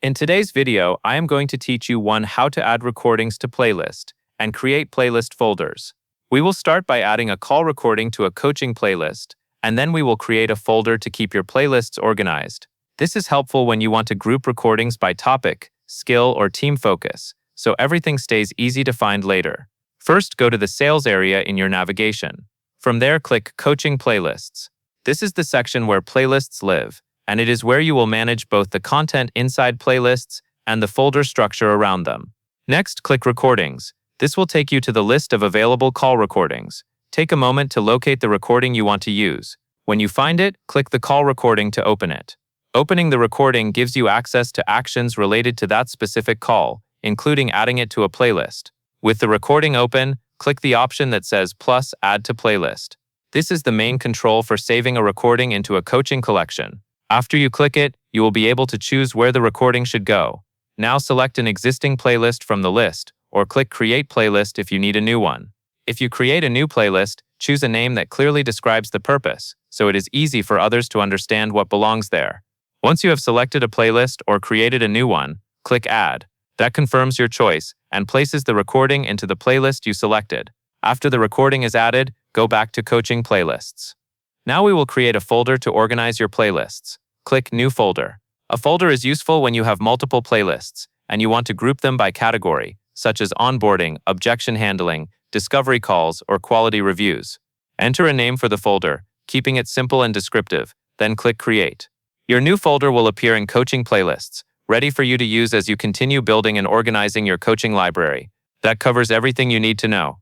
In today's video, I am going to teach you how to add recordings to playlist and create playlist folders. We will start by adding a call recording to a coaching playlist, and then we will create a folder to keep your playlists organized. This is helpful when you want to group recordings by topic, skill, or team focus, so everything stays easy to find later. First, go to the sales area in your navigation. From there, click Coaching Playlists. This is the section where playlists live, and it is where you will manage both the content inside playlists and the folder structure around them. Next, click Recordings. This will take you to the list of available call recordings. Take a moment to locate the recording you want to use. When you find it, click the call recording to open it. Opening the recording gives you access to actions related to that specific call, including adding it to a playlist. With the recording open, click the option that says Plus Add to Playlist. This is the main control for saving a recording into a coaching collection. After you click it, you will be able to choose where the recording should go. Now select an existing playlist from the list, or click Create Playlist if you need a new one. If you create a new playlist, choose a name that clearly describes the purpose, so it is easy for others to understand what belongs there. Once you have selected a playlist or created a new one, click Add. That confirms your choice and places the recording into the playlist you selected. After the recording is added, go back to Coaching Playlists. Now we will create a folder to organize your playlists. Click New Folder. A folder is useful when you have multiple playlists and you want to group them by category, such as onboarding, objection handling, discovery calls, or quality reviews. Enter a name for the folder, keeping it simple and descriptive, then click Create. Your new folder will appear in Coaching Playlists, ready for you to use as you continue building and organizing your coaching library. That covers everything you need to know.